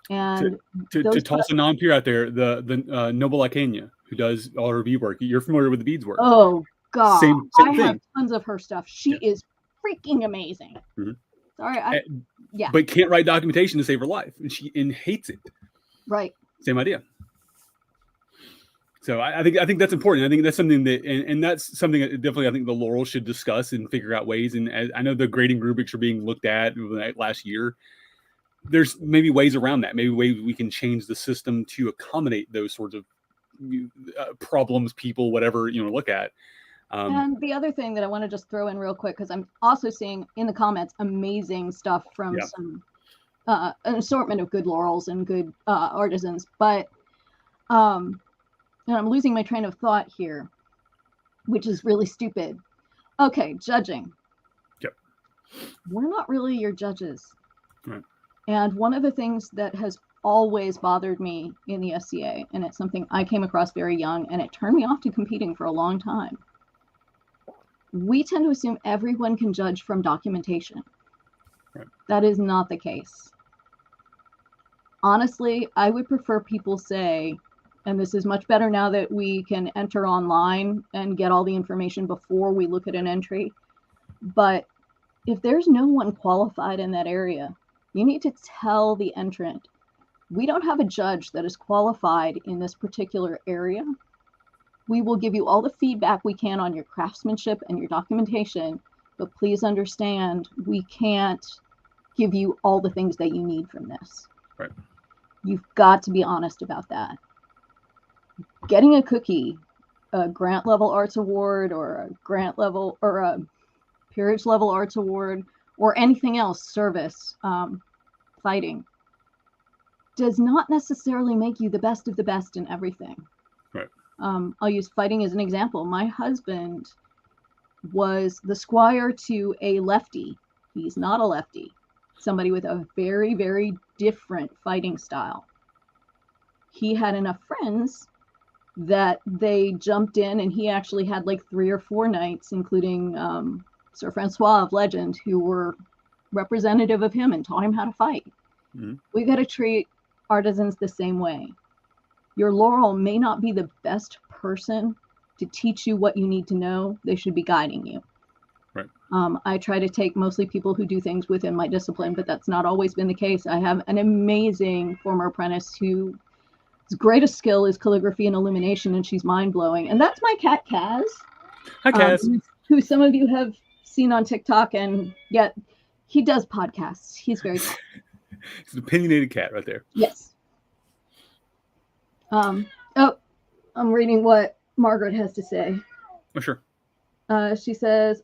And to toss a non-peer out there, the Noble Icania, who does all her bead work. You're familiar with the beads work. Oh, God. Same I thing. have tons of her stuff. She is freaking amazing. Mm-hmm. Sorry, yeah. But can't write documentation to save her life, and she hates it. Right. Same idea. So I think that's important. I think that's something that, and that's something that definitely I think the Laurel should discuss and figure out ways. And I know the grading rubrics are being looked at last year. There's maybe ways around that. Maybe ways we can change the system to accommodate those sorts of problems, people, whatever, look at. And the other thing that I want to just throw in real quick, because I'm also seeing in the comments amazing stuff from some an assortment of good Laurels and good artisans, but and I'm losing my train of thought here, which is really stupid. Okay, judging. Yep. We're not really your judges. Right. And one of the things that has always bothered me in the SCA, and it's something I came across very young, and it turned me off to competing for a long time. We tend to assume everyone can judge from documentation. Right. That is not the case. Honestly, I would prefer people say, and this is much better now that we can enter online and get all the information before we look at an entry. But if there's no one qualified in that area, you need to tell the entrant, we don't have a judge that is qualified in this particular area. We will give you all the feedback we can on your craftsmanship and your documentation, but please understand, we can't give you all the things that you need from this. Right. You've got to be honest about that. Getting a cookie, a grant level arts award or a grant level or a peerage level arts award or anything else, service, fighting, does not necessarily make you the best of the best in everything. Right. I'll use fighting as an example. My husband was the squire to a lefty. He's not a lefty. Somebody with a very, very different fighting style. He had enough friends that they jumped in, and he actually had like 3 or 4 knights, including Sir Francois of Legend, who were representative of him and taught him how to fight. Mm-hmm. We got to treat artisans the same way. Your Laurel may not be the best person to teach you what you need to know. They should be guiding you. Right. I try to take mostly people who do things within my discipline, but that's not always been the case. I have an amazing former apprentice whose greatest skill is calligraphy and illumination, and she's mind-blowing. And that's my cat, Kaz. Hi, Kaz. Who some of you have seen on TikTok, and yet he does podcasts. He's very cool. He's an opinionated cat right there. Yes. I'm reading what Margaret has to say. Oh, sure. She says,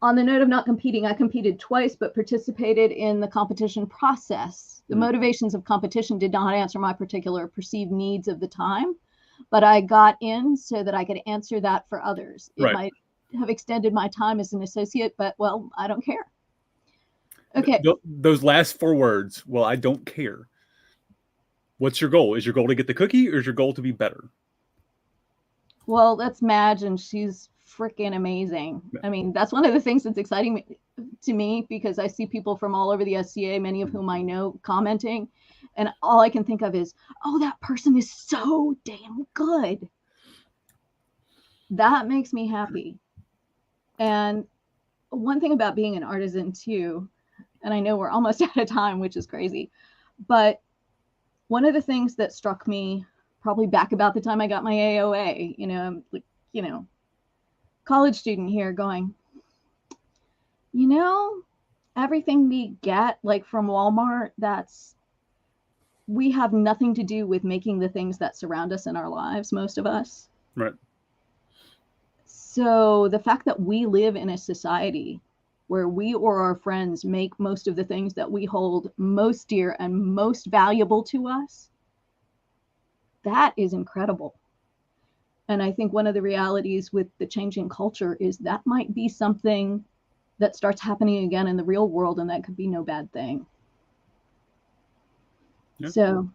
on the note of not competing, I competed twice, but participated in the competition process. The motivations of competition did not answer my particular perceived needs of the time, but I got in so that I could answer that for others. It might have extended my time as an associate, but, well, I don't care. Okay. Those last 4 words, well, I don't care. What's your goal? Is your goal to get the cookie, or is your goal to be better? Well, that's Madge, and she's freaking amazing. Yeah. I mean, that's one of the things that's exciting to me, because I see people from all over the SCA, many of whom I know, commenting, And all I can think of is, oh, that person is so damn good. That makes me happy. And one thing about being an artisan too, and I know we're almost out of time, which is crazy, but one of the things that struck me probably back about the time I got my AOA, I'm like, college student here going, everything we get like from Walmart, we have nothing to do with making the things that surround us in our lives, most of us. Right. So the fact that we live in a society where we or our friends make most of the things that we hold most dear and most valuable to us, that is incredible. And I think one of the realities with the changing culture is that might be something that starts happening again in the real world, and that could be no bad thing. Yeah. So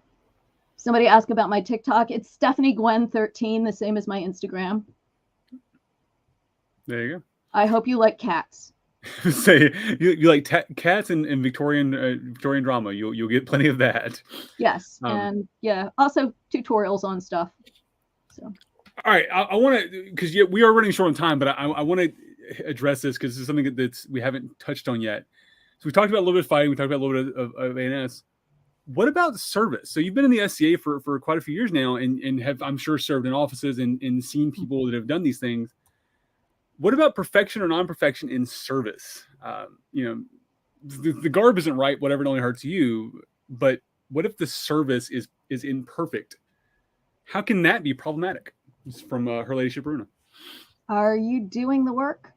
somebody asked about my TikTok. It's Stephanie Gwen 13, the same as my Instagram. There you go. I hope you like cats. Say you like cats and Victorian drama. You'll get plenty of that. Yes, and also tutorials on stuff. So. All right, I want to, because we are running short on time, but I want to address this because it's something that's we haven't touched on yet. So we talked about a little bit of fighting. We talked about a little bit of ANS. What about service? So you've been in the SCA for quite a few years now, and have, I'm sure, served in offices and seen people that have done these things. What about perfection or non-perfection in service? The garb isn't right, whatever, it only hurts you. But what if the service is imperfect? How can that be problematic? It's from Her Ladyship Runa. Are you doing the work?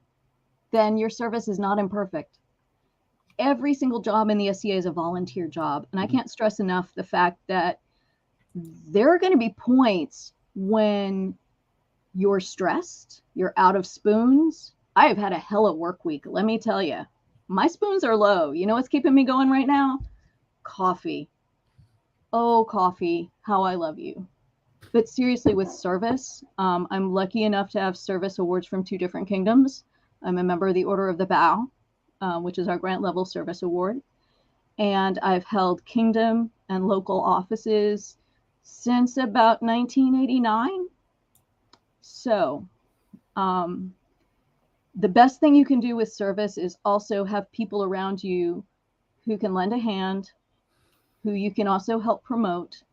Then your service is not imperfect. Every single job in the SCA is a volunteer job. And I can't stress enough the fact that there are going to be points when you're stressed, you're out of spoons. I have had a hella work week. Let me tell you, my spoons are low. You know what's keeping me going right now? Coffee. Oh, coffee, how I love you. But seriously, with service, I'm lucky enough to have service awards from 2 different kingdoms. I'm a member of the Order of the Bow, which is our grant level service award. And I've held kingdom and local offices since about 1989. So the best thing you can do with service is also have people around you who can lend a hand, who you can also help promote,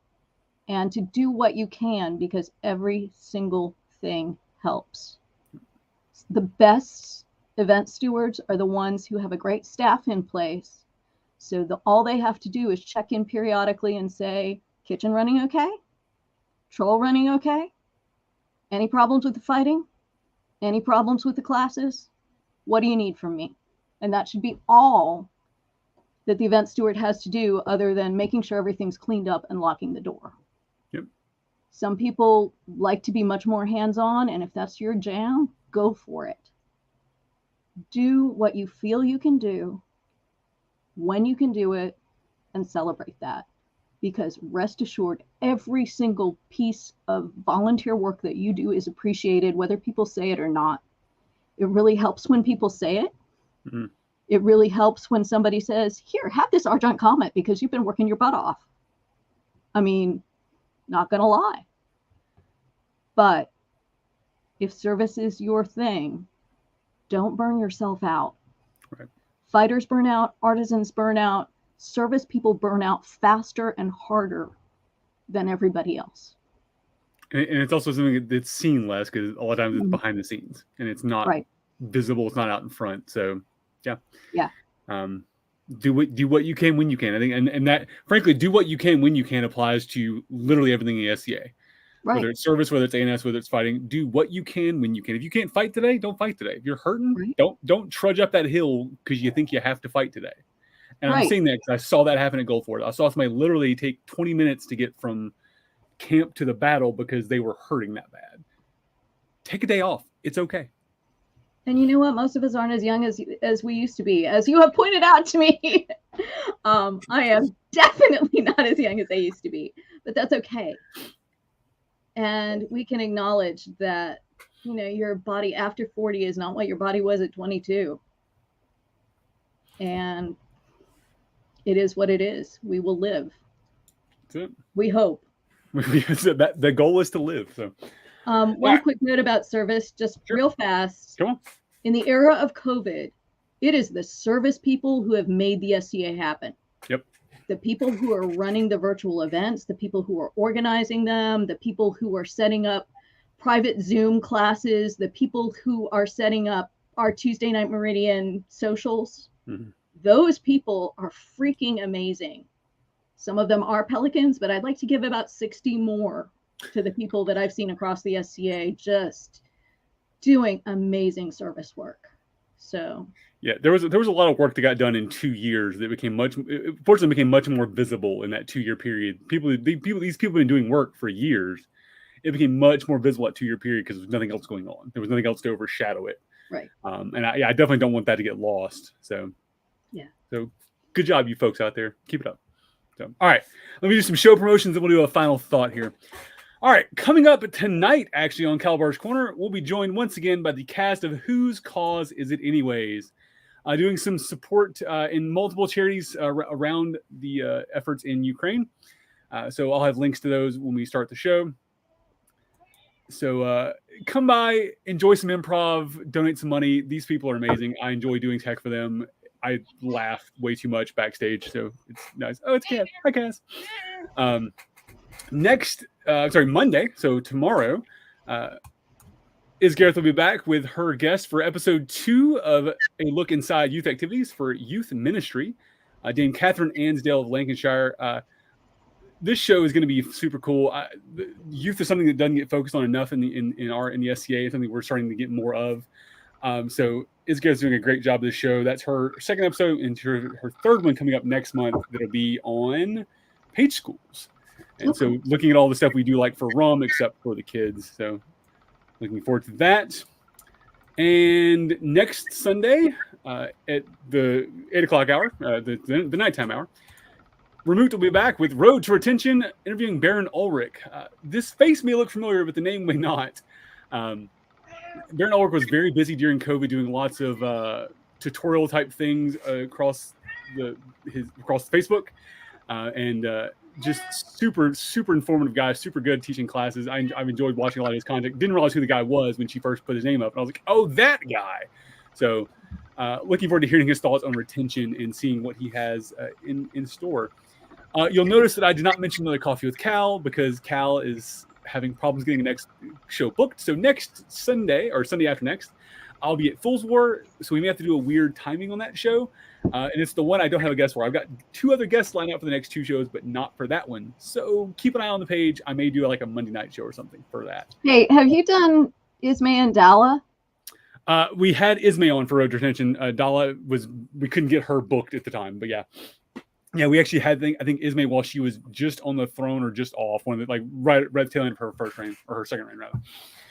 and to do what you can, because every single thing helps. The best event stewards are the ones who have a great staff in place. So all they have to do is check in periodically and say, kitchen running okay? Troll running okay? Any problems with the fighting? Any problems with the classes? What do you need from me? And that should be all that the event steward has to do, other than making sure everything's cleaned up and locking the door. Yep. Some people like to be much more hands-on, and if that's your jam, go for it. Do what you feel you can do, when you can do it, and celebrate that. Because rest assured, every single piece of volunteer work that you do is appreciated, whether people say it or not. It really helps when people say it. Mm-hmm. It really helps when somebody says, here, have this Argent Comet because you've been working your butt off. I mean, not going to lie. But if service is your thing, don't burn yourself out. Right. Fighters burn out, artisans burn out. Service people burn out faster and harder than everybody else. And it's also something that's seen less, because a lot of times it's behind the scenes and it's not visible. It's not out in front. So yeah. Do what you can when you can. I think, and that, frankly, do what you can when you can applies to literally everything in the SCA. Right. Whether it's service, whether it's ANS, whether it's fighting, do what you can when you can. If you can't fight today, don't fight today. If you're hurting, don't trudge up that hill because you think you have to fight today. And I'm saying that because I saw that happen at Guildford. I saw somebody literally take 20 minutes to get from camp to the battle because they were hurting that bad. Take a day off. It's okay. And you know what? Most of us aren't as young as we used to be. As you have pointed out to me, I am definitely not as young as I used to be. But that's okay. And we can acknowledge that, your body after 40 is not what your body was at 22. And it is what it is. We will live. That's it. We hope. The goal is to live. So, one quick note about service, just real fast. Come on. In the era of COVID, it is the service people who have made the SCA happen. Yep. The people who are running the virtual events, the people who are organizing them, the people who are setting up private Zoom classes, the people who are setting up our Tuesday Night Meridian socials. Mm-hmm. Those people are freaking amazing. Some of them are Pelicans, but I'd like to give about 60 more to the people that I've seen across the SCA just doing amazing service work. So yeah, there was a lot of work that got done in 2 years that became much more visible in that 2-year period. These people have been doing work for years. It became much more visible at 2-year period because there was nothing else going on. There was nothing else to overshadow it. Right. And I definitely don't want that to get lost. So yeah. So good job, you folks out there. Keep it up. So all right, let me do some show promotions and we'll do a final thought here. All right, coming up tonight, actually, on Kal-bardr's Corner, we'll be joined once again by the cast of Whose Cause Is It Anyways? Doing some support in multiple charities around the efforts in Ukraine. So I'll have links to those when we start the show. So come by, enjoy some improv, donate some money. These people are amazing. I enjoy doing tech for them. I laugh way too much backstage, so it's nice. Oh, it's Cass. Hi, Cass. Monday, so tomorrow, Gareth will be back with her guest for episode 2 of A Look Inside Youth Activities for Youth Ministry, Dame Catherine Ansdale of Lancashire. This show is going to be super cool. Youth is something that doesn't get focused on enough in the SCA. It's something we're starting to get more of. So Gareth's doing a great job of this show. That's her second episode, and her third one coming up next month. That'll be on Page Schools. And so looking at all the stuff we do like for RUM, except for the kids. So looking forward to that. And next Sunday at the 8 o'clock hour, the nighttime hour, Remote will be back with Road to Retention, interviewing Baron Ulrich. This face may look familiar, but the name may not. Baron Ulrich was very busy during COVID doing lots of tutorial type things across Facebook. And just super informative guy, super good at teaching classes. I've enjoyed watching a lot of his content. Didn't realize who the guy was when she first put his name up, and I was like, oh, that guy. So looking forward to hearing his thoughts on retention and seeing what he has in store. You'll notice that I did not mention another Coffee with Cal because Cal is having problems getting the next show booked. So next Sunday, or Sunday after next, I'll be at Fool's War, so we may have to do a weird timing on that show. And it's the one I don't have a guest for. I've got 2 other guests lined up for the next 2 shows, but not for that one. So keep an eye on the page. I may do like a Monday night show or something for that. Hey, have you done Ismay and Dala? We had Ismay on for Road to Retention. Dala we couldn't get her booked at the time, but yeah. Yeah, we actually had, I think Ismay, while she was just on the throne or just off, one of the, like right at the tail end of her first reign, or her second reign rather.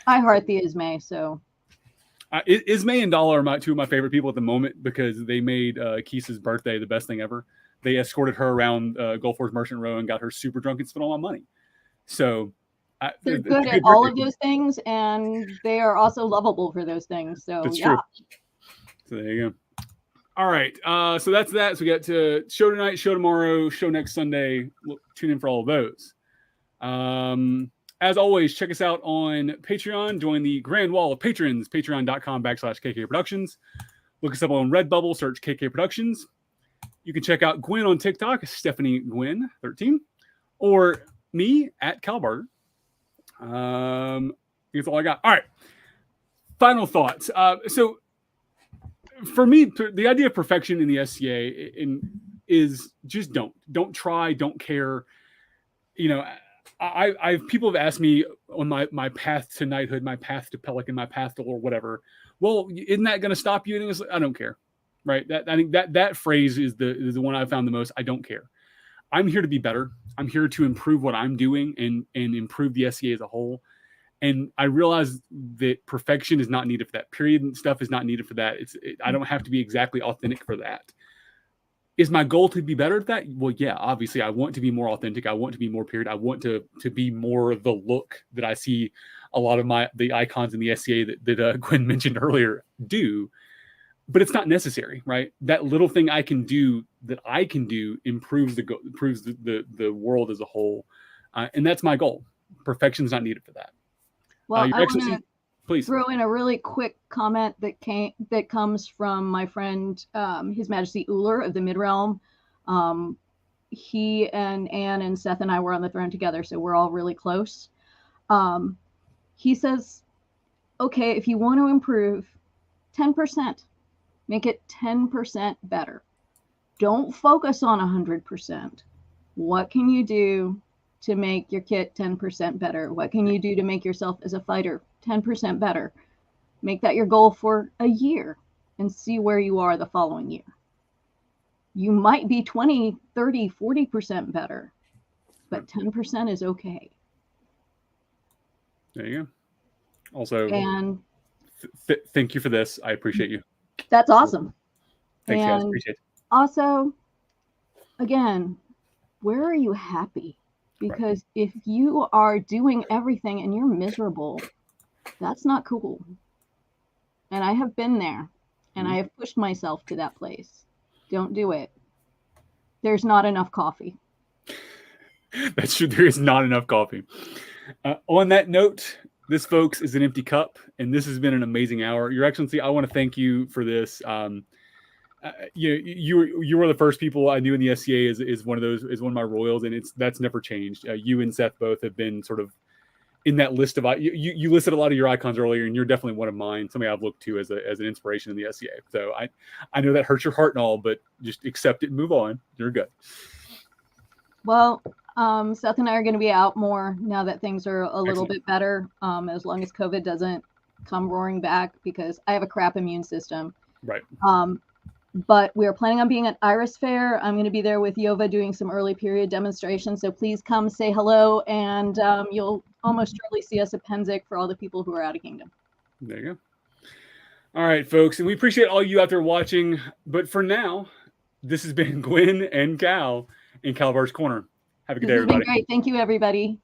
I heart the Ismay, so. Ismay and Dala are 2 of my favorite people at the moment because they made Keese's birthday the best thing ever. They escorted her around Gulf Wars Merchant Row and got her super drunk and spent all my money. So they're good at all of those things, and they are also lovable for those things. So that's true. So there you go. All right. So that's that. So we got to show tonight, show tomorrow, show next Sunday. Tune in for all of those. As always, check us out on Patreon. Join the grand wall of patrons, patreon.com/KK Productions. Look us up on Redbubble, search KK Productions. You can check out Gwen on TikTok, Stephanie Gwen 13, or me at Kal-bardr. That's all I got. All right. Final thoughts. So for me, the idea of perfection in the SCA is just don't try, don't care. You know, people have asked me on my path to knighthood, my path to Pelican, my path to or whatever. Well, isn't that going to stop you? And I don't care, right? I think that phrase is the one I found the most. I don't care. I'm here to be better. I'm here to improve what I'm doing and improve the SCA as a whole. And I realize that perfection is not needed for that. Period and stuff is not needed for that. I don't have to be exactly authentic for that. Is my goal to be better at that? Well, yeah, obviously I want to be more authentic. I want to be more period. I want to be more of the look that I see a lot of the icons in the SCA that Gwen mentioned earlier do. but it's not necessary, right? That little thing I can do improves the world as a whole, and that's my goal. Perfection's not needed for that. Well, Your I Excellency, want to please throw in a really quick comment that comes from my friend, His Majesty Uller of the Midrealm. He and Anne and Seth and I were on the throne together, so we're all really close. He says, okay, if you want to improve 10%, make it 10% better. Don't focus on 100%. What can you do to make your kit 10% better? What can you do to make yourself as a fighter 10% better? Make that your goal for a year and see where you are the following year. You might be 20, 30, 40% better, but 10% is okay. There you go. Also, and thank you for this. I appreciate you. That's awesome. Thanks, guys. Appreciate it. Also, again, where are you happy? Because if you are doing everything and you're miserable, that's not cool. And I have been there, and I have pushed myself to that place. Don't do it. There's not enough coffee. That's true. There is not enough coffee. On that note, this, folks, is an empty cup, and this has been an amazing hour. Your Excellency, I want to thank you for this. You were the first people I knew in the SCA is one of my royals, and that's never changed. You and Seth both have been sort of in that list of you listed a lot of your icons earlier, and you're definitely one of mine. Somebody I've looked to as an inspiration in the SCA. So I know that hurts your heart and all, but just accept it and move on. You're good. Well, Seth and I are going to be out more now that things are a little bit better, as long as COVID doesn't come roaring back, because I have a crap immune system. Right. But we are planning on being at Iris Fair. I'm going to be there with Yova doing some early period demonstrations. So please come say hello, and you'll almost surely see us at Pennsic for all the people who are out of Kingdom. There you go. All right, folks. And we appreciate all you out there watching. But for now, this has been Gwen and Cal in Kal-bardr's Corner. Have a good day, everybody. This has been great. Thank you, everybody.